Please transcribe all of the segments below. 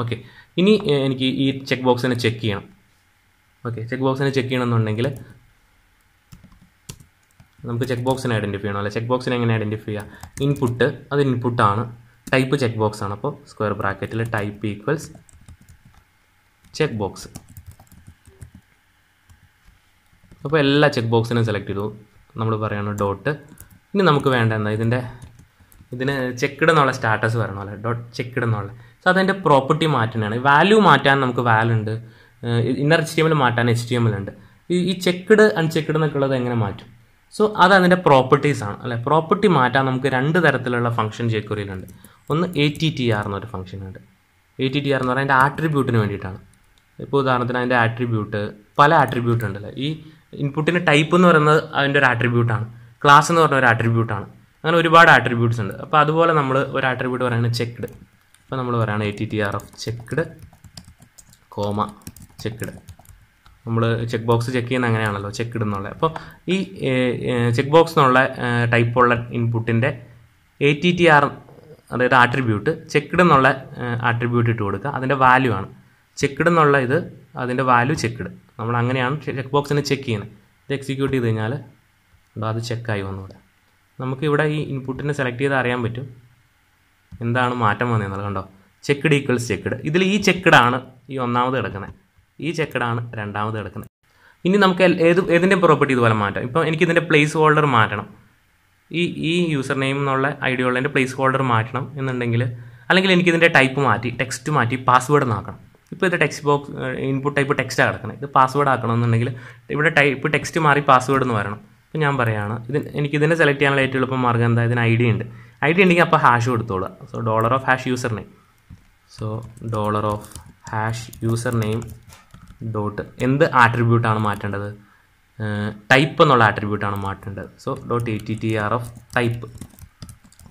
Okay, ഇനി എനിക്ക് ഈ ചെക്ക് ബോക്സിനെ ചെക്ക് ചെയ്യണം. ഓക്കെ, ചെക്ക് ബോക്സിനെ ചെക്ക് ചെയ്യണമെന്നുണ്ടെങ്കിൽ നമുക്ക് ചെക്ക് ബോക്സിനെ ഐഡൻറ്റിഫൈ ചെയ്യണം. അല്ലെ, ചെക്ക് ബോക്സിനെ എങ്ങനെ ഐഡൻറ്റിഫൈ ചെയ്യുക? ഇൻപുട്ട്, അത് ഇൻപുട്ടാണ്, ടൈപ്പ് ചെക്ക് ബോക്സ് ആണ്. അപ്പോൾ സ്ക്വയർ ബ്രാക്കറ്റിൽ ടൈപ്പ് ഈക്വൽസ് ചെക്ക് ബോക്സ്. അപ്പോൾ എല്ലാ ചെക്ക് ബോക്സിനും സെലക്ട് ചെയ്തു. നമ്മൾ പറയുന്നത് ഡോട്ട്. ഇനി നമുക്ക് വേണ്ട എന്താ, ഇതിന് ചെക്ക്ഡ് എന്നുള്ള സ്റ്റാറ്റസ് വരണം. അല്ലേ, ഡോട്ട് ചെക്ക്ഡ് എന്നുള്ള. സോ അതിൻ്റെ പ്രോപ്പർട്ടി മാറ്റാനാണ്. വാല്യൂ മാറ്റാൻ നമുക്ക് വാല്യൂ ഉണ്ട്, ഇന്നർ HTML മാറ്റാൻ HTML ഉണ്ട്. ഈ ചെക്ക്ഡ് അൺചെക്ക്ഡ് എന്നൊക്കെ ഉള്ളത് എങ്ങനെ മാറ്റും? സോ അത് അതിൻ്റെ പ്രോപ്പർട്ടീസാണ്. അല്ലെ, പ്രോപ്പർട്ടി മാറ്റാൻ നമുക്ക് രണ്ട് തരത്തിലുള്ള ഫംഗ്ഷൻ jQueryയിലുണ്ട്. ഒന്ന് ATTR എന്നൊരു ഫംഗ്ഷൻ ഉണ്ട്. ATTR എന്ന് പറഞ്ഞാൽ അതിൻ്റെ ആട്രിബ്യൂട്ടിന് വേണ്ടിയിട്ടാണ്. ഇപ്പോൾ ഉദാഹരണത്തിന് അതിൻ്റെ ആട്രിബ്യൂട്ട്, പല ആട്രിബ്യൂട്ട് ഉണ്ടല്ലേ. ഈ ഇൻപുട്ടിന് ടൈപ്പ് എന്ന് പറയുന്നത് അതിൻ്റെ ഒരു ആട്രിബ്യൂട്ടാണ്, ക്ലാസ് എന്ന് പറഞ്ഞ ഒരു ആട്രിബ്യൂട്ടാണ്. അങ്ങനെ ഒരുപാട് ആട്രിബ്യൂട്ട്സ് ഉണ്ട്. അപ്പോൾ അതുപോലെ നമ്മൾ ഒരു ആട്രിബ്യൂട്ട് പറയുന്നത് ചെക്ക്ഡ്. അപ്പോൾ നമ്മൾ പറയുകയാണ് ATTR of checked comma checked. നമ്മൾ ചെക്ക് ബോക്സ് ചെക്ക് ചെയ്യുന്ന അങ്ങനെയാണല്ലോ, ചെക്ക്ഡ് എന്നുള്ളത്. അപ്പോൾ ഈ ചെക്ക് ബോക്സ് എന്നുള്ള ടൈപ്പുള്ള ഇൻപുട്ടിൻ്റെ ATTR, അതായത് ആട്രിബ്യൂട്ട്, ചെക്ക്ഡ് എന്നുള്ള ആട്രിബ്യൂട്ട് ഇട്ട് കൊടുക്കുക. അതിൻ്റെ വാല്യൂ ആണ് ചെക്ക്ഡ് എന്നുള്ള ഇത്, അതിൻ്റെ വാല്യൂ ചെക്ക്ഡ്. നമ്മൾ അങ്ങനെയാണ് ചെക്ക് ബോക്സിനെ ചെക്ക് ചെയ്യുന്നത്. ഇത് എക്സിക്യൂട്ട് ചെയ്ത് കഴിഞ്ഞാൽ അത് ചെക്കായി വന്നൂടെ. നമുക്കിവിടെ ഈ ഇൻപുട്ടിനെ സെലക്ട് ചെയ്ത് അറിയാൻ പറ്റും എന്താണ് മാറ്റം വന്നതെന്നുള്ളത്. കണ്ടോ, ചെക്ക്ഡ് ഈക്വൽസ് ചെക്ക്ഡ്. ഇതിൽ ഈ ചെക്ക്ഡാണ് ഈ ഒന്നാമത് കിടക്കുന്നത്, ഈ ചെക്ക്ഡാണ് രണ്ടാമത് കിടക്കുന്നത്. ഇനി നമുക്ക് ഏതിൻ്റെ പ്രോപ്പർട്ടി ഇതുപോലെ മാറ്റാം. ഇപ്പം എനിക്കിതിൻ്റെ പ്ലേസ് ഹോൾഡർ മാറ്റണം. ഈ യൂസർ നെയിം എന്നുള്ള ഐഡിയ ഉള്ളതിൻ്റെ പ്ലേസ് ഹോൾഡർ മാറ്റണം എന്നുണ്ടെങ്കിൽ, അല്ലെങ്കിൽ എനിക്കിതിൻ്റെ ടൈപ്പ് മാറ്റി, ടെക്സ്റ്റ് മാറ്റി പാസ്വേഡ് എന്നാക്കണം. ഇപ്പോൾ ഇത് ടെക്സ്റ്റ് ബോക്സ് ഇൻപുട്ട് ടൈപ്പ് ടെക്സ്റ്റാണ് കിടക്കുന്നത്, ഇത് പാസ്വേഡ് ആക്കണമെന്നുണ്ടെങ്കിൽ ഇവിടെ ടൈപ്പ് ടെക്സ്റ്റ് മാറി പാസ്വേഡ് എന്ന് വരണം. അപ്പോൾ ഞാൻ പറയുകയാണ്, എനിക്കിതിനെ സെലക്ട് ചെയ്യാനുള്ള ഏറ്റവും എളുപ്പം മാർഗ്ഗം എന്താ, ഇതിന് ID ഉണ്ട്. ID ഉണ്ടെങ്കിൽ അപ്പോൾ ഹാഷ് കൊടുത്തോളുക. So $of# user name. So $of# user name dot എന്ത് ആട്രിബ്യൂട്ടാണ് മാറ്റേണ്ടത്? ടൈപ്പ് എന്നുള്ള ആട്രിബ്യൂട്ടാണ് മാറ്റേണ്ടത്. So .ATTR of type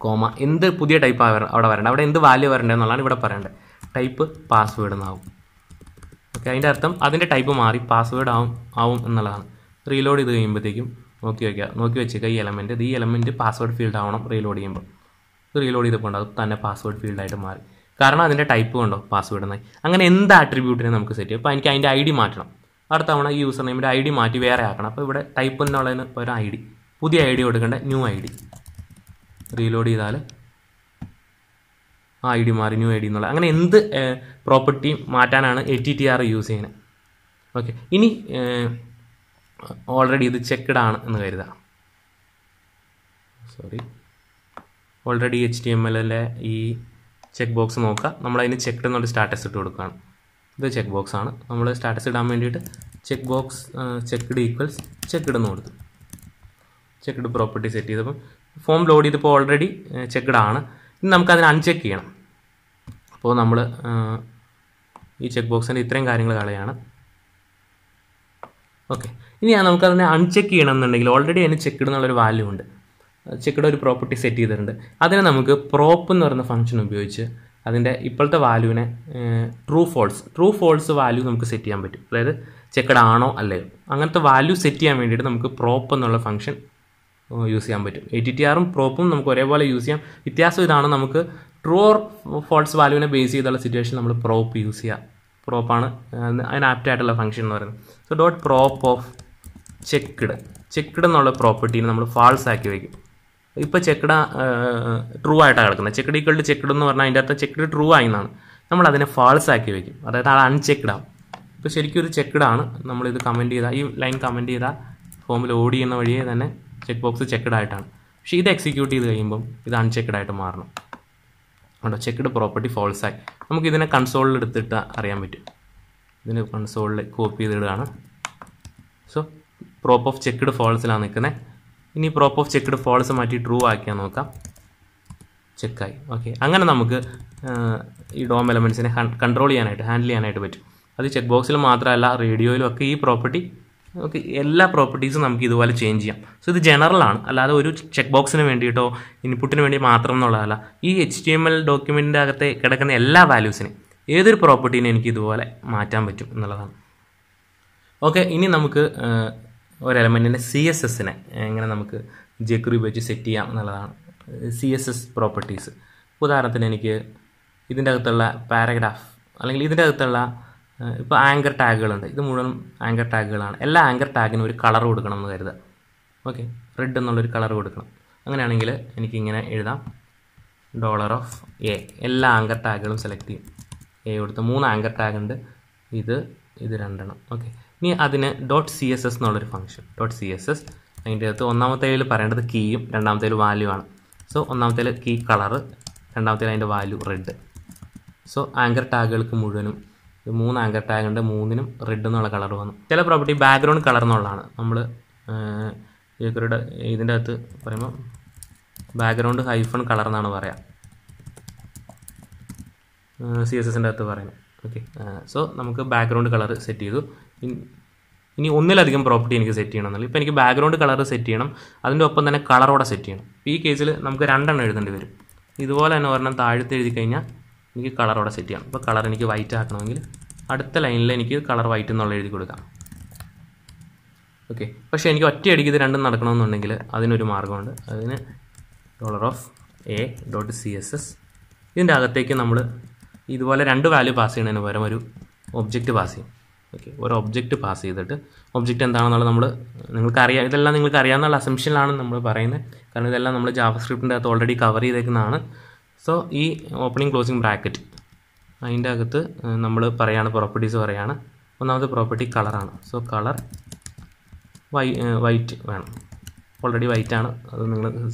comma എന്ത് പുതിയ ടൈപ്പ് അവിടെ വരേണ്ടത്, അവിടെ എന്ത് വാല്യൂ വരേണ്ടതെന്നുള്ളതാണ് ഇവിടെ പറയേണ്ടത്. ടൈപ്പ് പാസ്വേഡ് എന്നാവും. ഓക്കെ, അതിൻ്റെ അർത്ഥം അതിൻ്റെ ടൈപ്പ് മാറി പാസ്വേഡ് ആവും എന്നുള്ളതാണ്. റീലോഡ് ചെയ്ത് കഴിയുമ്പോഴത്തേക്കും നോക്കി വെച്ചേക്കുക ഈ എലമെൻറ്റ്, ഈ എലമെൻറ്റ് പാസ്വേഡ് ഫീൽഡ് ആവണം റീലോഡ് ചെയ്യുമ്പോൾ. ഇത് റീലോഡ് ചെയ്തപ്പോൾ അത് തന്നെ പാസ്വേഡ് ഫീൽഡായിട്ട് മാറി, കാരണം അതിൻ്റെ ടൈപ്പ് കണ്ടോ പാസ്വേഡ് എന്നായി. അങ്ങനെ എന്ത് ആട്രിബ്യൂട്ടിനെ നമുക്ക് സെറ്റ് ചെയ്യും. അപ്പോൾ എനിക്ക് അതിൻ്റെ ID മാറ്റണം. അടുത്ത തവണ ഈ യൂസർ നെയിമിൻ്റെ ID മാറ്റി വേറെ ആക്കണം. അപ്പോൾ ഇവിടെ ടൈപ്പ് എന്നുള്ളതിന് ഒരു ID, പുതിയ ID കൊടുക്കേണ്ട ന്യൂ ID. റീലോഡ് ചെയ്താൽ ആ ID മാറി ന്യൂ ID എന്നുള്ള. അങ്ങനെ എന്ത് പ്രോപ്പർട്ടി മാറ്റാനാണ് ATTR യൂസ് ചെയ്യുന്നത്. ഓക്കെ, ഇനി ഓൾറെഡി ഇത് ചെക്ക്ഡ് ആണ് എന്ന് കരുതുക. ഓൾറെഡി HTML ഈ ചെക്ക് ബോക്സ് നോക്കുക. നമ്മളതിന് ചെക്ക്ഡ് എന്നൊരു സ്റ്റാറ്റസ് ഇട്ട് കൊടുക്കുകയാണ്. ഇത് ചെക്ക് ബോക്സ് ആണ്. നമ്മൾ സ്റ്റാറ്റസ് ഇടാൻ വേണ്ടിയിട്ട് check box checked equals checked എന്ന് കൊടുത്തു. ചെക്ക്ഡ് പ്രോപ്പർട്ടി സെറ്റ് ചെയ്തപ്പോൾ ഫോം ലോഡ് ചെയ്തപ്പോൾ ഓൾറെഡി ചെക്ക്ഡ് ആണ്. ഇനി നമുക്കതിനെ അൺചെക്ക് ചെയ്യണം. അപ്പോൾ നമ്മൾ ഈ ചെക്ക് ബോക്സിൻ്റെ ഇത്രയും കാര്യങ്ങൾ കളയാണ്. ഓക്കെ, ഇനി നമുക്കതിനെ അൺചെക്ക് ചെയ്യണം എന്നുണ്ടെങ്കിൽ ഓൾറെഡി അതിന് ചെക്ക്ഡ് എന്നുള്ളൊരു വാല്യൂ ഉണ്ട്, ചെക്ക്ഡ് ഒരു പ്രോപ്പർട്ടി സെറ്റ് ചെയ്തിട്ടുണ്ട്. അതിനെ നമുക്ക് പ്രോപ്പ് എന്ന് പറയുന്ന ഫംഗ്ഷൻ ഉപയോഗിച്ച് അതിൻ്റെ ഇപ്പോഴത്തെ വാല്യൂവിനെ ട്രൂ ഫോൾസ് വാല്യൂ നമുക്ക് സെറ്റ് ചെയ്യാൻ പറ്റും. അതായത് ചെക്ക്ഡ് ആണോ അല്ലയോ അങ്ങനത്തെ വാല്യൂ സെറ്റ് ചെയ്യാൻ വേണ്ടിയിട്ട് നമുക്ക് പ്രോപ്പ് എന്നുള്ള ഫംഗ്ഷൻ യൂസ് ചെയ്യാൻ പറ്റും. ATTRും പ്രോപ്പും നമുക്ക് ഒരേപോലെ യൂസ് ചെയ്യാം. വ്യത്യാസം ഇതാണ്, നമുക്ക് ട്രൂ ഓർ ഫോൾസ് വാല്യൂവിനെ ബേസ് ചെയ്തുള്ള സിറ്റുവേഷൻ നമ്മൾ പ്രോപ്പ് യൂസ് ചെയ്യാം. പ്രോപ്പാണ് അതിന് ആപ്റ്റായിട്ടുള്ള ഫംഗ്ഷൻ എന്ന് പറയുന്നത്. സോ .prop ഓഫ് ചെക്ക്ഡ് എന്നുള്ള പ്രോപ്പർട്ടീനെ നമ്മൾ ഫാൾസ് ആക്കി വയ്ക്കും. ഇപ്പോൾ ചെക്ക്ഡ് ട്രൂ ആയിട്ടാണ് കിടക്കുന്നത്. ചെക്ക്ഡ് ഈക്വൽ ടു ചെക്ക്ഡ് എന്ന് പറഞ്ഞാൽ അതിൻ്റെ അർത്ഥം ചെക്ക്ഡ് ട്രൂ ആയെന്നാണ്. നമ്മൾ അതിനെ ഫാൾസ് ആക്കി വയ്ക്കും, അതായത് അത് അൺചെക്ക്ഡ് ആവും. ഇപ്പോൾ ശരിക്കും ഒരു ചെക്ക്ഡ് ആണ്. നമ്മളിത് കമൻറ്റ് ചെയ്താൽ, ഈ ലൈൻ കമൻറ്റ് ചെയ്താൽ ഫോമിൽ ലോഡ് ചെയ്യുന്ന വഴിയെ തന്നെ ചെക്ക് ബോക്സ് ചെക്ക്ഡ് ആയിട്ടാണ്. പക്ഷേ ഇത് എക്സിക്യൂട്ട് ചെയ്ത് കഴിയുമ്പം ഇത് അൺചെക്ക്ഡ് ആയിട്ട് മാറണം. കേട്ടോ, ചെക്ക്ഡ് പ്രോപ്പർട്ടി ഫോൾസ് ആയി. നമുക്കിതിനെ കൺസോളിൽ എടുത്തിട്ട് അറിയാൻ പറ്റും. ഇതിന് കൺസോളിൽ കോപ്പി ചെയ്തിടുകയാണ്. സോ പ്രോപ്പ് ഓഫ് ചെക്ക്ഡ് ഫോൾസിലാണ് നിൽക്കുന്നത്. ഇനി പ്രോപ്പ് ഓഫ് ചെക്ക്ഡ് ഫോൾസ് മാറ്റി ട്രൂ ആക്കിയാൽ നോക്കാം, ചെക്കായി. ഓക്കെ, അങ്ങനെ നമുക്ക് ഈ DOM എലമെൻറ്റ്സിനെ ഹാൻഡിൽ ചെയ്യാനായിട്ട് പറ്റും. അത് ചെക്ക് ബോക്സിൽ മാത്രമല്ല റേഡിയോയിലും ഒക്കെ ഈ പ്രോപ്പർട്ടി, ഓക്കെ, എല്ലാ പ്രോപ്പർട്ടീസും നമുക്ക് ഇതുപോലെ ചേഞ്ച് ചെയ്യാം. സോ ഇത് ജനറലാണ്, അല്ലാതെ ഒരു ചെക്ക് ബോക്സിന് വേണ്ടിയിട്ടോ ഇൻപുട്ടിന് വേണ്ടി മാത്രം എന്നുള്ളതല്ല. ഈ HTML ഡോക്യുമെൻറ്റിൻ്റെ അകത്തെ കിടക്കുന്ന എല്ലാ വാല്യൂസിനെയും ഏതൊരു പ്രോപ്പർട്ടീനെ എനിക്ക് ഇതുപോലെ മാറ്റാൻ പറ്റും എന്നുള്ളതാണ്. ഓക്കെ, ഇനി നമുക്ക് ഒരു എലമെൻറ്റിൻ്റെ CSSനെ എങ്ങനെ നമുക്ക് jQuery ഉപയോഗിച്ച് സെറ്റ് ചെയ്യാം എന്നുള്ളതാണ്. CSS properties. ഉദാഹരണത്തിന് എനിക്ക് ഇതിൻ്റെ അകത്തുള്ള പാരഗ്രാഫ് അല്ലെങ്കിൽ ഇതിൻ്റെ അകത്തുള്ള ഇപ്പോൾ ആങ്കർ ടാഗുകളുണ്ട്, ഇത് മുഴുവൻ ആങ്കർ ടാഗുകളാണ്. എല്ലാ ആങ്കർ ടാഗിനും ഒരു കളർ കൊടുക്കണം എന്ന് കരുതുക. ഓക്കെ, റെഡ് എന്നുള്ളൊരു കളർ കൊടുക്കണം. അങ്ങനെയാണെങ്കിൽ എനിക്കിങ്ങനെ എഴുതാം $A. എല്ലാ ആങ്കർ ടാഗുകളും സെലക്ട് ചെയ്യും. എ കൊടുത്ത് 3 ആങ്കർ ടാഗ് ഉണ്ട്, ഇത് 2. ഓക്കെ, ഇനി അതിന് .css എന്നുള്ളൊരു ഫംഗ്ഷൻ. .css അതിൻ്റെ അകത്ത് ഒന്നാമത്തേതിൽ പറയേണ്ടത് കീയും രണ്ടാമത്തേതിൽ വാല്യൂ ആണ്. സോ ഒന്നാമത്തേൽ കീ കളറ്, രണ്ടാമത്തേൽ അതിൻ്റെ വാല്യൂ റെഡ്. സോ ആങ്കർ ടാഗുകൾക്ക് മുഴുവനും 3 ആങ്കർ ടാഗ് ഉണ്ട്, 3നും റെഡ് എന്നുള്ള കളർ വന്നു. ചില പ്രോപ്പർട്ടി ബാക്ക്ഗ്രൗണ്ട് കളർ എന്നുള്ളതാണ്. നമ്മൾ ജേക്വറിയുടെ ഇതിൻ്റെ അകത്ത് പറയുമ്പോൾ ബാക്ക്ഗ്രൗണ്ട് ഹൈഫൺ കളർ എന്നാണ് പറയാം, CSSൻ്റെ അകത്ത് പറയുന്നത്. ഓക്കെ, സോ നമുക്ക് ബാക്ക്ഗ്രൗണ്ട് കളർ സെറ്റ് ചെയ്തു. ഇനി ഒന്നിലധികം പ്രോപ്പർട്ടി എനിക്ക് സെറ്റ് ചെയ്യണമെന്നില്ല. ഇപ്പോൾ എനിക്ക് ബാക്ക്ഗ്രൗണ്ട് കളർ സെറ്റ് ചെയ്യണം, അതിൻ്റെ ഒപ്പം തന്നെ കളറോടെ സെറ്റ് ചെയ്യണം. ഈ കേസിൽ നമുക്ക് 2 എഴുതേണ്ടി വരും. ഇതുപോലെ തന്നെ ഒരെണ്ണം താഴത്ത് എഴുതി കഴിഞ്ഞാൽ എനിക്ക് കളറോടെ സെറ്റ് ചെയ്യണം. ഇപ്പോൾ കളർ എനിക്ക് വൈറ്റ് ആക്കണമെങ്കിൽ അടുത്ത ലൈനിൽ എനിക്ക് കളർ വൈറ്റ് എന്നുള്ള എഴുതി കൊടുക്കാം. ഓക്കെ, പക്ഷേ എനിക്ക് ഒറ്റയടിക്ക് ഇത് രണ്ടും നടക്കണമെന്നുണ്ടെങ്കിൽ അതിനൊരു മാർഗ്ഗമുണ്ട്. അതിന് $A.css ഇതിൻ്റെ അകത്തേക്ക് നമ്മൾ ഇതുപോലെ 2 വാല്യൂ പാസ് ചെയ്യുന്നതിന് പകരം ഒരു ഒബ്ജക്റ്റ് പാസ് ചെയ്യും. ഓക്കെ, ഒരു ഒബ്ജക്റ്റ് പാസ് ചെയ്തിട്ട് ഒബ്ജക്റ്റ് എന്താണെന്നുള്ളത് നിങ്ങൾക്കറിയാം, ഇതെല്ലാം നിങ്ങൾക്ക് അറിയാവുന്ന അസംഷനിലാണ് നമ്മൾ പറയുന്നത്. കാരണം ഇതെല്ലാം നമ്മൾ ജാവാസ്ക്രിപ്റ്റിൻ്റെ അകത്ത് ഓൾറെഡി കവർ ചെയ്തേക്കുന്നതാണ്. സോ ഈ ഓപ്പണിംഗ് ക്ലോസിംഗ് ബ്രാക്കറ്റ് അതിൻ്റെ അകത്ത് നമ്മൾ പ്രോപ്പർട്ടീസ് പറയാണ്. ഒന്നാമത്തെ പ്രോപ്പർട്ടി കളറാണ്. സോ കളർ വൈറ്റ് വേണം, ഓൾറെഡി വൈറ്റ് ആണ്, അത് നിങ്ങൾ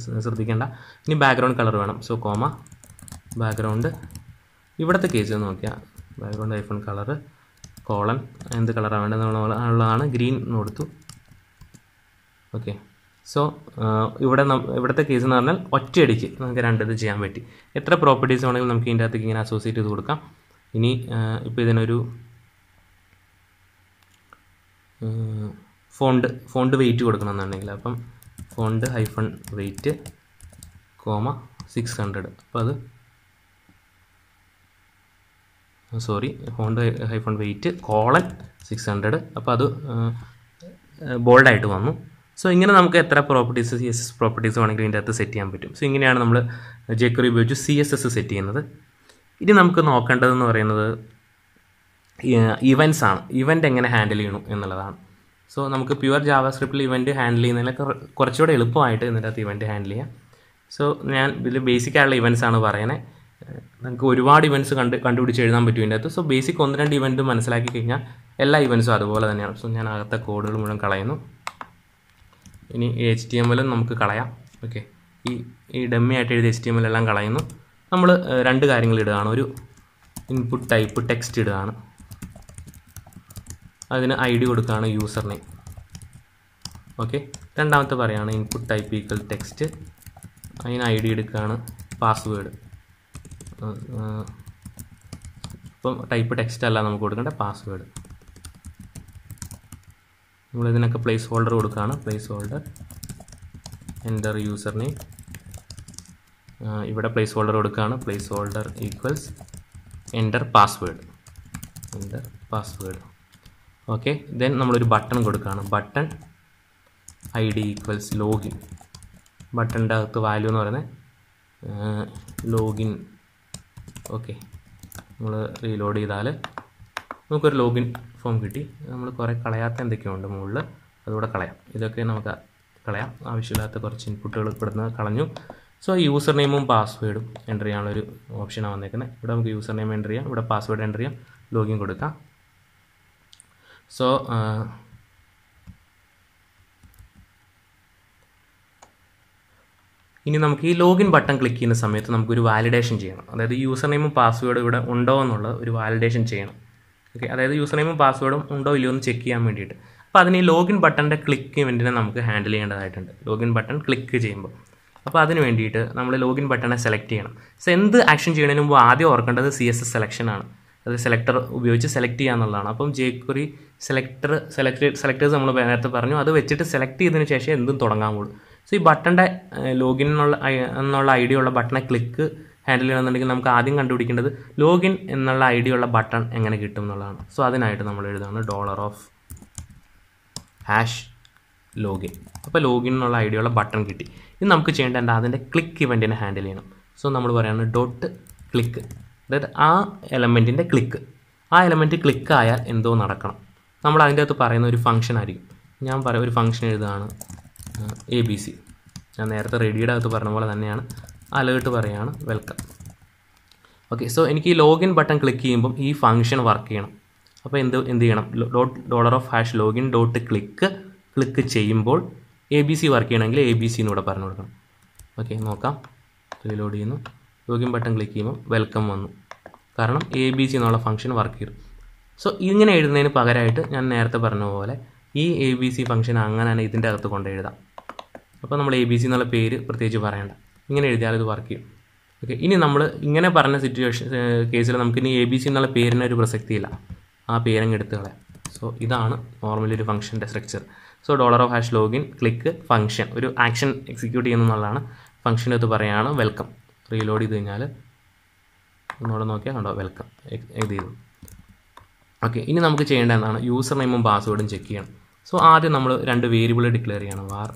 ശ്രദ്ധിക്കേണ്ട. ഇനി ബാക്ക്ഗ്രൗണ്ട് കളർ വേണം. സോ കോമ ബാക്ക്ഗ്രൗണ്ട്, ഇവിടുത്തെ കേസ് നോക്കിയാൽ ബാക്ക്ഗ്രൗണ്ട് ഹൈഫൺ കളർ കോളൻ എന്ത് കളറാണ് വേണ്ടതെന്നുള്ളതാണ്, ഗ്രീൻ എന്ന് കൊടുത്തു. ഓക്കെ, സോ ഇവിടുത്തെ കേസ് എന്ന് പറഞ്ഞാൽ ഒറ്റയടിക്ക് നമുക്ക് 2 ഇത് ചെയ്യാൻ പറ്റി. എത്ര പ്രോപ്പർട്ടീസ് വേണമെങ്കിലും നമുക്ക് ഇതിൻ്റെ അകത്തേക്ക് ഇങ്ങനെ അസോസിയേറ്റ് ചെയ്ത് കൊടുക്കാം. ഇനി ഇപ്പോൾ ഇതിനൊരു ഫോണ്ട് വെയിറ്റ് കൊടുക്കണമെന്നുണ്ടെങ്കിൽ അപ്പം ഫോണ്ട് ഹൈഫൺ വെയിറ്റ് കോമ 600. അപ്പോൾ അത് ഫോണ്ട് ഹൈഫൺ വെയിറ്റ് കോളൻ 600. അപ്പോൾ അത് ബോൾഡായിട്ട് വന്നു. സോ ഇങ്ങനെ നമുക്ക് എത്ര പ്രോപ്പർട്ടീസ് CSS പ്രോപ്പർട്ടീസ് വേണമെങ്കിലും ഇതിൻ്റെ അകത്ത് സെറ്റ് ചെയ്യാൻ പറ്റും. സോ ഇങ്ങനെയാണ് നമ്മൾ jQuery ഉപയോഗിച്ച് CSS സെറ്റ് ചെയ്യുന്നത്. ഇനി നമുക്ക് നോക്കേണ്ടതെന്ന് പറയുന്നത് ഇവൻറ്റ്സ് ആണ്. ഇവൻ്റ് എങ്ങനെ ഹാൻഡിൽ ചെയ്യണം എന്നുള്ളതാണ്. സോ നമുക്ക് പ്യുവർ ജാവാസ്ക്രിപ്റ്റിൽ ഇവൻറ്റ് ഹാൻഡിൽ ചെയ്യുന്നതിനൊക്കെ കുറച്ചുകൂടെ എളുപ്പമായിട്ട് ഇതിൻ്റെ അകത്ത് ഇവൻറ്റ് ഹാൻഡിൽ ചെയ്യാം. സോ ഞാൻ ഇതിൽ ബേസിക് ആയിട്ടുള്ള ഇവൻറ്റ്സ് ആണ് പറയുന്നത്. നമുക്ക് ഒരുപാട് ഇവൻറ്റ്സ് കണ്ടുപിടിച്ച് എഴുതാൻ പറ്റും ഇതിൻ്റെ അകത്ത്. സോ ബേസിക് 1-2 ഇവൻറ്റ് മനസ്സിലാക്കി കഴിഞ്ഞാൽ എല്ലാ ഇവൻറ്റ്സും അതുപോലെ തന്നെയാണ്. സോ ഞാൻ അകത്തെ കോഡുകൾ മുഴുവൻ കളയുന്നു. ഇനി HTML നമുക്ക് കളയാം. ഓക്കെ, ഈ ഡമ്മി ആയിട്ട് എഴുതിയ HTML എല്ലാം കളയുന്നു. നമ്മൾ 2 കാര്യങ്ങൾ ഇടുകയാണ്. ഒരു ഇൻപുട്ട് ടൈപ്പ് ടെക്സ്റ്റ് ഇടുകയാണ്, അതിന് ID കൊടുക്കുകയാണ് യൂസർ നെയിം. ഓക്കെ, രണ്ടാമത്തെ പറയുകയാണ് ഇൻപുട്ട് ടൈപ്പ് ഈക്വൽ ടെക്സ്റ്റ്, അതിന് ID എടുക്കുകയാണ് പാസ്വേഡ്. ഇപ്പം ടൈപ്പ് ടെക്സ്റ്റ് അല്ല നമുക്ക് കൊടുക്കേണ്ട പാസ്വേഡ്. നമ്മളിതിനൊക്കെ പ്ലേസ് ഹോൾഡർ കൊടുക്കുകയാണ്. Placeholder enter user name, ഇവിടെ പ്ലേസ് ഹോൾഡർ കൊടുക്കുകയാണ്. Placeholder equals enter password. Okay, then നമ്മളൊരു ബട്ടൺ കൊടുക്കുകയാണ്. Button ID equals login. ബട്ടണിൻ്റെ അകത്ത് വാല്യൂ എന്ന് പറയുന്നത് ലോഗിൻ. ഓക്കെ, നമ്മൾ റീലോഡ് ചെയ്താൽ നമുക്കൊരു ലോഗിൻ ഫോം കിട്ടി. നമ്മൾ കുറേ കളയാത്ത എന്തൊക്കെയോ ഉണ്ട് മുകളിൽ, അതുകൂടെ കളയാം. ഇതൊക്കെ നമുക്ക് കളയാം, ആവശ്യമില്ലാത്ത കുറച്ച് ഇൻപുട്ടുകൾ ഇവിടുന്ന് കളഞ്ഞു. സോ യൂസർ നെയിമും പാസ്വേഡും എൻ്റർ ചെയ്യാനുള്ളൊരു ഓപ്ഷനാണ് വന്നേക്കുന്നത്. ഇവിടെ നമുക്ക് യൂസർ നെയിം എൻ്റർ ചെയ്യാം, ഇവിടെ പാസ്വേഡ് എൻ്റർ ചെയ്യാം, ലോഗിൻ കൊടുക്കാം. സോ ഇനി നമുക്ക് ഈ ലോഗിൻ ബട്ടൺ ക്ലിക്ക് ചെയ്യുന്ന സമയത്ത് നമുക്കൊരു വാലിഡേഷൻ ചെയ്യണം. അതായത് യൂസർ നെയിമും പാസ്വേഡും ഇവിടെ ഉണ്ടോ എന്നുള്ള ഒരു വാലിഡേഷൻ ചെയ്യണം. ഓക്കെ, അതായത് യൂസർ നെയിമും പാസ്വേഡും ഉണ്ടോ ഇല്ലയോ എന്ന് ചെക്ക് ചെയ്യാൻ വേണ്ടിയിട്ട്. അപ്പോൾ അതിന് ഈ ലോഗിൻ ബട്ടൻ്റെ ക്ലിക്ക് ഇവൻറ്റിനെ നമുക്ക് ഹാൻഡിൽ ചെയ്യേണ്ടതായിട്ടുണ്ട്. ലോഗിൻ ബട്ടൺ ക്ലിക്ക് ചെയ്യുമ്പോൾ അപ്പോൾ അതിന് വേണ്ടിയിട്ട് നമ്മൾ ലോഗിൻ ബട്ടണെ സെലക്ട് ചെയ്യണം. സോ എന്ത് ആക്ഷൻ ചെയ്യുന്നതിന് മുമ്പ് ആദ്യം ഓർക്കേണ്ടത് CSS സെലക്ഷനാണ്. അത് സെലക്ടർ ഉപയോഗിച്ച് സെലക്ട് ചെയ്യുക എന്നുള്ളതാണ്. അപ്പം jQuery സെലക്ടേഴ്സ് നമ്മൾ നേരത്തെ പറഞ്ഞു, അത് വെച്ചിട്ട് സെലക്ട് ചെയ്തതിന് ശേഷം എന്തും തുടങ്ങാവുള്ളൂ. സോ ഈ ബട്ടൻ്റെ ലോഗിൻ എന്നുള്ള ID ഉള്ള ബട്ടണെ ക്ലിക്ക് ഹാൻഡിൽ ചെയ്യണമെന്നുണ്ടെങ്കിൽ നമുക്ക് ആദ്യം കണ്ടുപിടിക്കേണ്ടത് ലോഗിൻ എന്നുള്ള ID ഉള്ള ബട്ടൺ എങ്ങനെ കിട്ടും എന്നുള്ളതാണ്. സോ അതിനായിട്ട് നമ്മൾ എഴുതാണ് $login. അപ്പോൾ ലോഗിൻ എന്നുള്ള ID ഉള്ള ബട്ടൺ കിട്ടി. ഇത് നമുക്ക് ചെയ്യേണ്ട അതിൻ്റെ ക്ലിക്ക് ഇവൻറ്റിനെ ഹാൻഡിൽ ചെയ്യണം. സോ നമ്മൾ പറയുന്നത് .click അതായത് ആ എലമെൻറ്റിൻ്റെ ക്ലിക്ക്, ആ എലമെൻറ്റ് ക്ലിക്കായാൽ എന്തോ നടക്കണം. നമ്മൾ അതിൻ്റെ അകത്ത് പറയുന്ന ഒരു ഫംഗ്ഷൻ ആയിരിക്കും. ഞാൻ ഒരു ഫംഗ്ഷൻ എഴുതുകയാണ് ABC. ഞാൻ നേരത്തെ റെഡിയുടെ അകത്ത് പറഞ്ഞ പോലെ തന്നെയാണ് അലേർട്ട് പറയുകയാണ് വെൽക്കം. ഓക്കെ, സോ എനിക്ക് ഈ ലോഗിൻ ബട്ടൺ ക്ലിക്ക് ചെയ്യുമ്പം ഈ ഫംഗ്ഷൻ വർക്ക് ചെയ്യണം. അപ്പോൾ എന്ത് ചെയ്യണം? $login ഡോട്ട് ക്ലിക്ക് ചെയ്യുമ്പോൾ ABC വർക്ക് ചെയ്യണമെങ്കിൽ ABC എന്നൂടെ പറഞ്ഞു കൊടുക്കണം. ഓക്കെ, നോക്കാം. റീലോഡ് ചെയ്യുന്നു. ലോഗിൻ ബട്ടൺ ക്ലിക്ക് ചെയ്യുമ്പോൾ വെൽക്കം വന്നു. കാരണം ABC എന്നുള്ള ഫംഗ്ഷൻ വർക്ക് ചെയ്തു. സോ ഇങ്ങനെ എഴുതുന്നതിന് പകരമായിട്ട് ഞാൻ നേരത്തെ പറഞ്ഞ പോലെ ഈ ABC ഫംഗ്ഷൻ അങ്ങനെ തന്നെ ഇതിൻ്റെ അകത്ത് കൊണ്ട് എഴുതാം. അപ്പോൾ നമ്മൾ ABC എന്നുള്ള പേര് പ്രത്യേകിച്ച് പറയണ്ട, ഇങ്ങനെ എഴുതിയാൽ ഇത് വർക്ക് ചെയ്യും. ഓക്കെ, ഇനി നമ്മൾ ഇങ്ങനെ പറഞ്ഞ കേസിൽ നമുക്കിനി ABC എന്നുള്ള പേരിന് ഒരു പ്രസക്തിയില്ല, ആ പേരങ്ങ് എടുത്ത് കളയാം. സോ ഇതാണ് നോർമലി ഒരു ഫംഗ്ഷൻ്റെ structure. So $login click function ഒരു ആക്ഷൻ എക്സിക്യൂട്ട് ചെയ്യുന്നതാണ്. ഫംഗ്ഷൻ്റെ അത് പറയുകയാണ് വെൽക്കം. റീലോഡ് ചെയ്ത് കഴിഞ്ഞാൽ ഒന്നുകൂടെ നോക്കിയാൽ കണ്ടോ വെൽക്കം ഇത് ചെയ്തു. ഓക്കെ, ഇനി നമുക്ക് ചെയ്യേണ്ട എന്താണ്? യൂസർ നെയിമും പാസ്വേഡും ചെക്ക് ചെയ്യണം. സോ ആദ്യം നമ്മൾ 2 വേരിയബിൾ ഡിക്ലെയർ ചെയ്യണം. var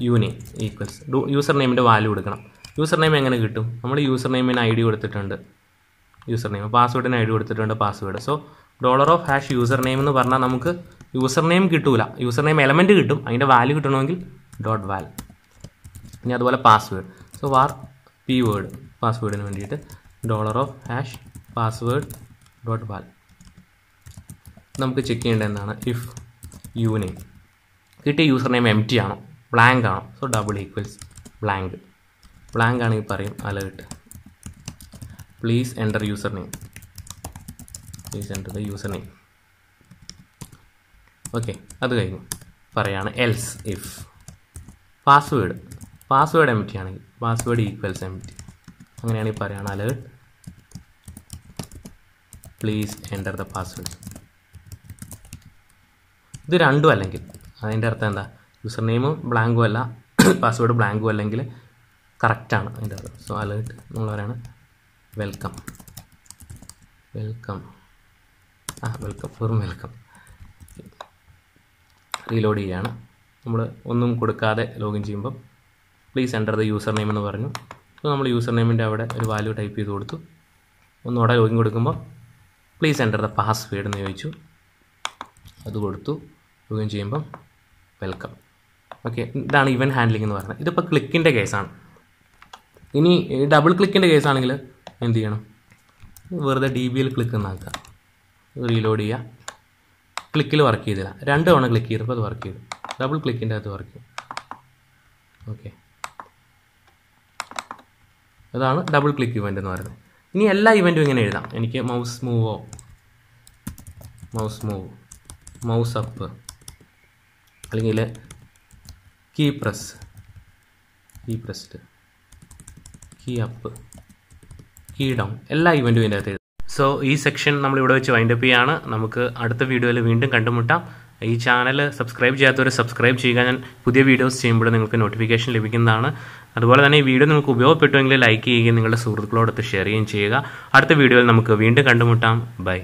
uname ഈക്വൽസ് യൂസർ നെയിമിൻ്റെ വാല്യൂ കൊടുക്കണം. യൂസർ നെയിം എങ്ങനെ കിട്ടും? നമ്മൾ യൂസർ നെയിമിന് ID കൊടുത്തിട്ടുണ്ട്, യൂസർ നെയിം, പാസ്വേഡിന് ID കൊടുത്തിട്ടുണ്ട്, പാസ്വേഡ്. സോ $യൂസർ നെയിം എന്ന് പറഞ്ഞാൽ നമുക്ക് യൂസർ നെയിം കിട്ടൂല, യൂസർ നെയിം എലമെൻറ്റ് കിട്ടും, അതിൻ്റെ വാല്യൂ കിട്ടണമെങ്കിൽ .val. ഇനി അതുപോലെ പാസ്വേഡ്. സോ var pword പാസ്വേഡിന് വേണ്ടിയിട്ട് $password.val. നമുക്ക് ചെക്ക് ചെയ്യേണ്ടത് എന്താണ്? ഇഫ് യൂനെയിം കിട്ടിയ യൂസർ നെയിം എംറ്റി ആണോ ബ്ലാങ്ക് ആണോ? സോ $= ബ്ലാങ്ക് ആണെങ്കിൽ പറയും alert please enter user name, please enter the user name. Okay, അത് കഴിഞ്ഞു പറയാണ് എൽസ് ഇഫ് പാസ്വേഡ് എംറ്റി ആണെങ്കിൽ പാസ്വേഡ് ഈക്വൽസ് എംറ്റി, അങ്ങനെയാണെങ്കിൽ പറയാണ് alert please enter the password. ഇത് രണ്ടും അല്ലെങ്കിൽ അതിൻ്റെ അർത്ഥം എന്താ? യൂസർ നെയിം ബ്ലാങ്കും അല്ല പാസ്വേഡ് ബ്ലാങ്കും അല്ലെങ്കിൽ കറക്റ്റാണ് അതിൻ്റെ അർത്ഥം. സോ അലേർട്ട് നമ്മൾ പറയാണ് വെൽക്കം വെറും വെൽക്കം. റീലോഡ് ചെയ്യുകയാണ്. നമ്മൾ ഒന്നും കൊടുക്കാതെ ലോഗിൻ ചെയ്യുമ്പം please enter the user name എന്ന് പറഞ്ഞു. അപ്പോൾ നമ്മൾ യൂസർ നെയിമിൻ്റെ അവിടെ ഒരു വാല്യൂ ടൈപ്പ് ചെയ്ത് കൊടുത്തു. ഒന്നുകൂടെ ലോഗിൻ കൊടുക്കുമ്പോൾ പ്ലീസ് എൻ്റർ ദ പാസ്വേഡ് എന്ന് ചോദിച്ചു, അത് കൊടുത്തു. ലോഗിൻ ചെയ്യുമ്പം വെൽക്കം. ഓക്കെ, ഇതാണ് ഇവൻറ്റ് ഹാൻഡ്ലിംഗ് എന്ന് പറയുന്നത്. ഇതിപ്പോൾ ക്ലിക്കിൻ്റെ കേസാണ്. ഇനി ഡബിൾ ക്ലിക്കിൻ്റെ കേസാണെങ്കിൽ എന്ത് ചെയ്യണം? വെറുതെ DBയിൽ ക്ലിക്ക് എന്നാക്കുക, റീലോഡ് ചെയ്യുക. ക്ലിക്കിൽ വർക്ക് ചെയ്തില്ല, 2 തവണ ക്ലിക്ക് ചെയ്തപ്പോൾ അത് വർക്ക് ചെയ്തു. ഡബിൾ ക്ലിക്കിൻ്റെ അകത്ത് വർക്ക് ചെയ്യും. ഓക്കെ, അതാണ് ഡബിൾ ക്ലിക്ക് ഇവൻ്റ് എന്ന് പറയുന്നത്. ഇനി എല്ലാ ഇവൻറ്റും ഇങ്ങനെ എഴുതാം. എനിക്ക് മൗസ് മൂവ്, മൗസ് അപ്പ്, അല്ലെങ്കിൽ key pressed, key up, key down, എല്ലാ ഇവൻറ്റും ഇതിൻ്റെ അകത്ത് എഴുതാം. സോ ഈ സെക്ഷൻ നമ്മളിവിടെ വെച്ച് വൈൻഡപ്പ് ചെയ്യുകയാണ്. നമുക്ക് അടുത്ത വീഡിയോയിൽ വീണ്ടും കണ്ടുമുട്ടാം. ഈ ചാനൽ സബ്സ്ക്രൈബ് ചെയ്യാത്തവർ സബ്സ്ക്രൈബ് ചെയ്യുക. ഞാൻ പുതിയ വീഡിയോസ് ചെയ്യുമ്പോൾ നിങ്ങൾക്ക് നോട്ടിഫിക്കേഷൻ ലഭിക്കുന്നതാണ്. അതുപോലെ തന്നെ ഈ വീഡിയോ നിങ്ങൾക്ക് ഉപയോഗപ്പെട്ടുവെങ്കിൽ ലൈക്ക് ചെയ്യുകയും നിങ്ങളുടെ സുഹൃത്തുക്കളോടൊത്ത് ഷെയർ ചെയ്യുകയും ചെയ്യുക. അടുത്ത വീഡിയോയിൽ നമുക്ക് വീണ്ടും കണ്ടുമുട്ടാം. ബൈ.